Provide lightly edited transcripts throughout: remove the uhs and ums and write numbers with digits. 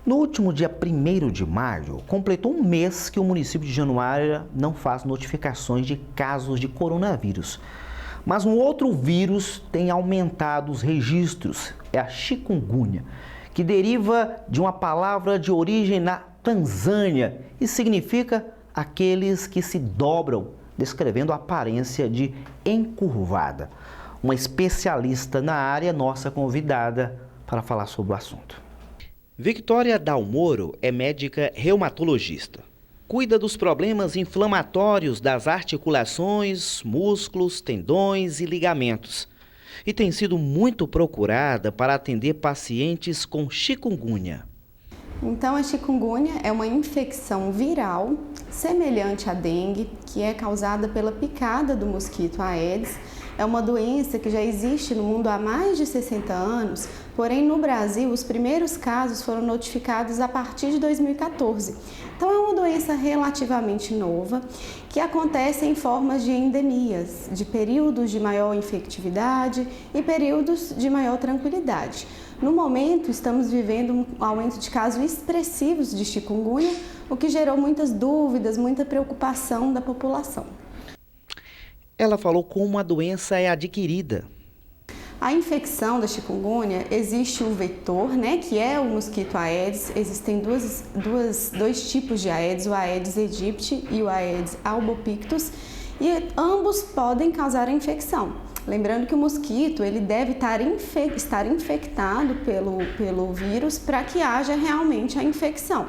No último dia 1º de maio, completou um mês que o município de Januária não faz notificações de casos de coronavírus. Mas um outro vírus tem aumentado os registros, é a chikungunya, que deriva de uma palavra de origem na Tanzânia e significa aqueles que se dobram, descrevendo a aparência de encurvada. Uma especialista na área, nossa convidada para falar sobre o assunto. Victoria Dalmoro é médica reumatologista. Cuida dos problemas inflamatórios das articulações, músculos, tendões e ligamentos. E tem sido muito procurada para atender pacientes com chikungunya. Então, a chikungunya é uma infecção viral semelhante à dengue, que é causada pela picada do mosquito Aedes. É uma doença que já existe no mundo há mais de 60 anos, porém no Brasil os primeiros casos foram notificados a partir de 2014. Então é uma doença relativamente nova, que acontece em formas de endemias, de períodos de maior infectividade e períodos de maior tranquilidade. No momento, estamos vivendo um aumento de casos expressivos de chikungunya, o que gerou muitas dúvidas, muita preocupação da população. Ela falou como a doença é adquirida. A infecção da chikungunya, existe o vetor, que é o mosquito Aedes. Existem dois tipos de Aedes, o Aedes aegypti e o Aedes albopictus, e ambos podem causar a infecção. Lembrando que o mosquito ele deve estar infectado pelo vírus para que haja realmente a infecção.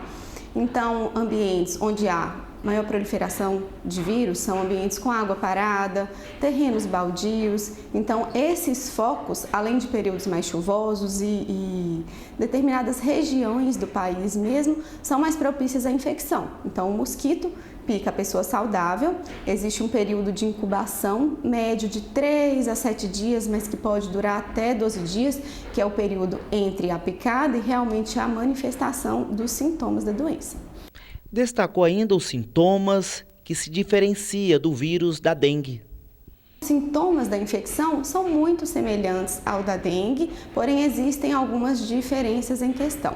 Então, ambientes onde há maior proliferação de vírus são ambientes com água parada, terrenos baldios. Então, esses focos, além de períodos mais chuvosos e determinadas regiões do país mesmo, são mais propícias à infecção. Então, o mosquito pica a pessoa saudável, existe um período de incubação médio de 3 a 7 dias, mas que pode durar até 12 dias, que é o período entre a picada e realmente a manifestação dos sintomas da doença. Destacou ainda os sintomas que se diferencia do vírus da dengue. Os sintomas da infecção são muito semelhantes ao da dengue, porém existem algumas diferenças em questão.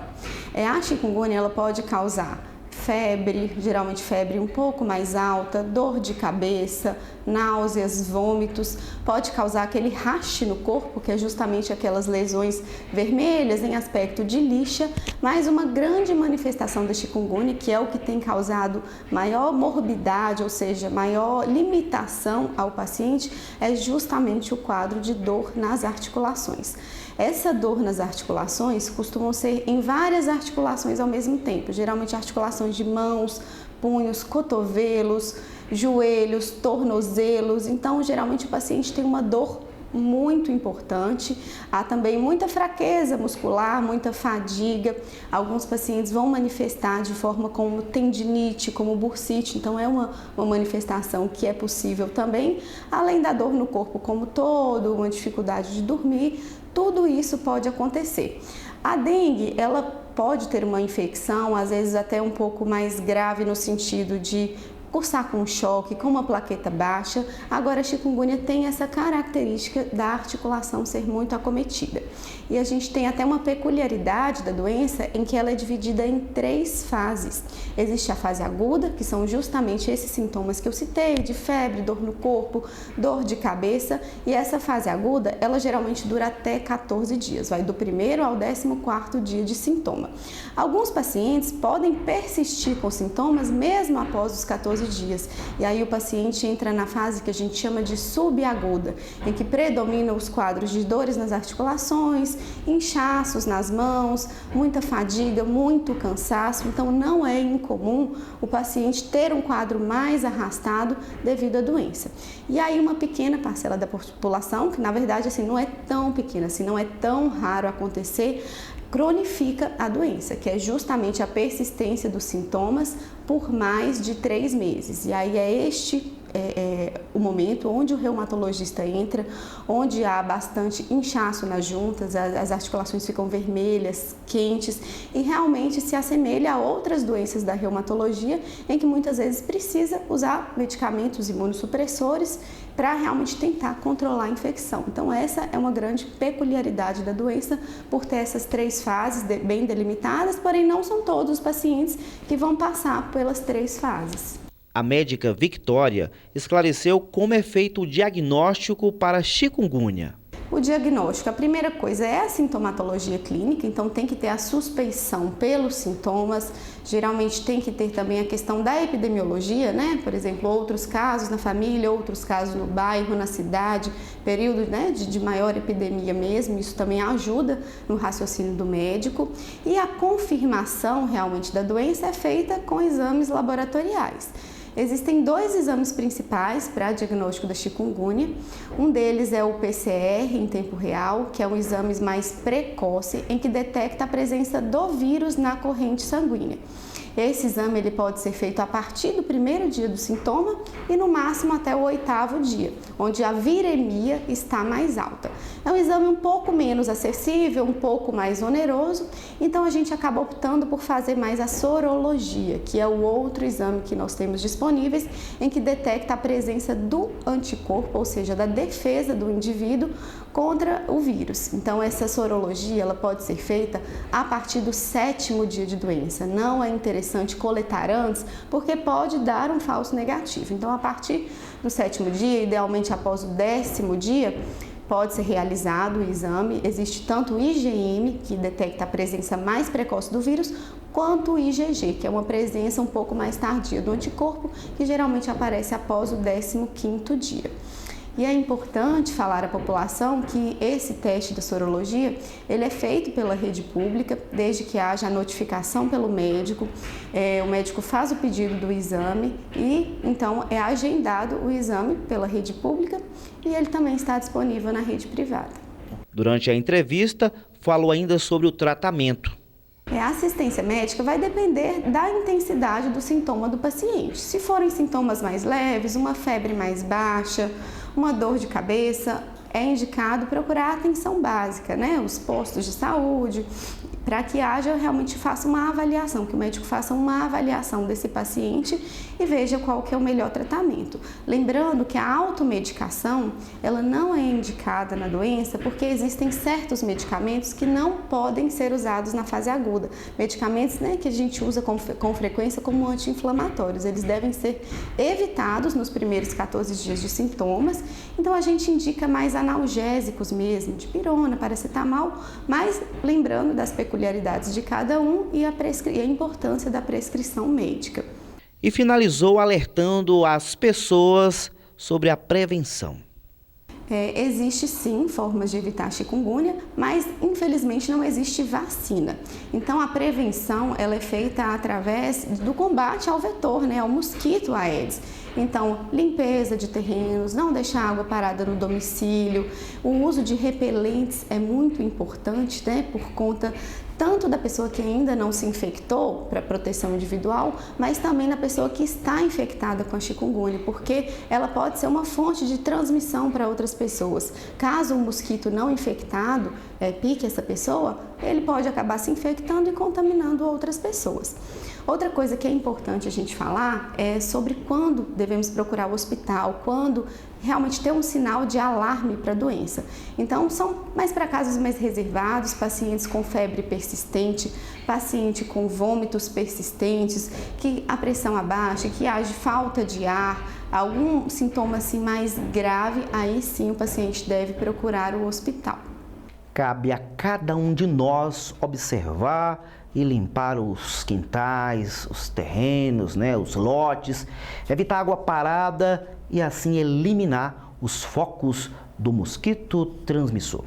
A chikungunya ela pode causar febre, geralmente febre um pouco mais alta, dor de cabeça, náuseas, vômitos, pode causar aquele rache no corpo, que é justamente aquelas lesões vermelhas em aspecto de lixa, mas uma grande manifestação da chikungunya, que é o que tem causado maior morbidade, ou seja, maior limitação ao paciente, é justamente o quadro de dor nas articulações. Essa dor nas articulações costumam ser em várias articulações ao mesmo tempo, geralmente articulações de mãos, punhos, cotovelos, joelhos, tornozelos. Então, geralmente o paciente tem uma dor muito importante. Há também muita fraqueza muscular, muita fadiga. Alguns pacientes vão manifestar de forma como tendinite, como bursite. Então, é uma manifestação que é possível também, além da dor no corpo como todo, uma dificuldade de dormir. Tudo isso pode acontecer. A dengue, ela pode ter uma infecção, às vezes até um pouco mais grave no sentido de cursar com choque, com uma plaqueta baixa. Agora, a chikungunya tem essa característica da articulação ser muito acometida. E a gente tem até uma peculiaridade da doença em que ela é dividida em 3 fases. Existe a fase aguda, que são justamente esses sintomas que eu citei, de febre, dor no corpo, dor de cabeça. E essa fase aguda, ela geralmente dura até 14 dias, vai do 1º ao 14º dia de sintoma. Alguns pacientes podem persistir com sintomas mesmo após os 14 dias. E aí o paciente entra na fase que a gente chama de subaguda, em que predominam os quadros de dores nas articulações, inchaços nas mãos, muita fadiga, muito cansaço. Então não é incomum o paciente ter um quadro mais arrastado devido à doença. E aí uma pequena parcela da população, que na verdade assim não é tão pequena, assim não é tão raro acontecer, cronifica a doença, que é justamente a persistência dos sintomas por mais de 3 meses. E aí é o momento onde o reumatologista entra, onde há bastante inchaço nas juntas, as articulações ficam vermelhas, quentes e realmente se assemelha a outras doenças da reumatologia em que muitas vezes precisa usar medicamentos imunossupressores para realmente tentar controlar a infecção. Então essa é uma grande peculiaridade da doença, por ter essas 3 fases bem delimitadas, porém não são todos os pacientes que vão passar pelas 3 fases. A médica Victória esclareceu como é feito o diagnóstico para chikungunya. O diagnóstico, a primeira coisa é a sintomatologia clínica, então tem que ter a suspeição pelos sintomas, geralmente tem que ter também a questão da epidemiologia, né? Por exemplo, outros casos na família, outros casos no bairro, na cidade, período, né, de maior epidemia mesmo, isso também ajuda no raciocínio do médico. E a confirmação realmente da doença é feita com exames laboratoriais. Existem 2 exames principais para diagnóstico da chikungunya. Um deles é o PCR em tempo real, que é um exame mais precoce, em que detecta a presença do vírus na corrente sanguínea. Esse exame ele pode ser feito a partir do 1º dia do sintoma e no máximo até o 8º dia, onde a viremia está mais alta. É um exame um pouco menos acessível, um pouco mais oneroso, então a gente acaba optando por fazer mais a sorologia, que é o outro exame que nós temos disponíveis, em que detecta a presença do anticorpo, ou seja, da defesa do indivíduo contra o vírus. Então essa sorologia ela pode ser feita a partir do 7º dia de doença. Não é interessante coletar antes, porque pode dar um falso negativo. Então a partir do 7º dia, idealmente após o 10º dia, pode ser realizado o exame. Existe tanto o IgM, que detecta a presença mais precoce do vírus, quanto o IgG, que é uma presença um pouco mais tardia do anticorpo, que geralmente aparece após o 15º dia. E é importante falar à população que esse teste da sorologia, ele é feito pela rede pública, desde que haja a notificação pelo médico, o médico faz o pedido do exame e então é agendado o exame pela rede pública e ele também está disponível na rede privada. Durante a entrevista, falou ainda sobre o tratamento. A assistência médica vai depender da intensidade do sintoma do paciente. Se forem sintomas mais leves, uma febre mais baixa, uma dor de cabeça, é indicado procurar atenção básica, né? Os postos de saúde, para que realmente faça uma avaliação, que o médico faça uma avaliação desse paciente e veja qual que é o melhor tratamento. Lembrando que a automedicação, ela não é indicada na doença porque existem certos medicamentos que não podem ser usados na fase aguda. Medicamentos, né, que a gente usa com frequência como anti-inflamatórios, eles devem ser evitados nos primeiros 14 dias de sintomas, então a gente indica mais analgésicos mesmo, de pirona, paracetamol, mas lembrando das peculiaridades de cada um e a importância da prescrição médica. E finalizou alertando as pessoas sobre a prevenção. Existe sim formas de evitar a chikungunya, mas infelizmente não existe vacina. Então a prevenção ela é feita através do combate ao vetor, né, ao mosquito Aedes. Então, limpeza de terrenos, não deixar água parada no domicílio, o uso de repelentes é muito importante, né, por conta tanto da pessoa que ainda não se infectou para proteção individual, mas também da pessoa que está infectada com a chikungunya, porque ela pode ser uma fonte de transmissão para outras pessoas. Caso um mosquito não infectado pique essa pessoa, ele pode acabar se infectando e contaminando outras pessoas. Outra coisa que é importante a gente falar é sobre quando devemos procurar o hospital, quando realmente ter um sinal de alarme para a doença. Então, são mais para casos mais reservados, pacientes com febre persistente, paciente com vômitos persistentes, que a pressão abaixa, que haja falta de ar, algum sintoma assim mais grave, aí sim o paciente deve procurar o hospital. Cabe a cada um de nós observar e limpar os quintais, os terrenos, né, os lotes, evitar água parada e assim eliminar os focos do mosquito transmissor.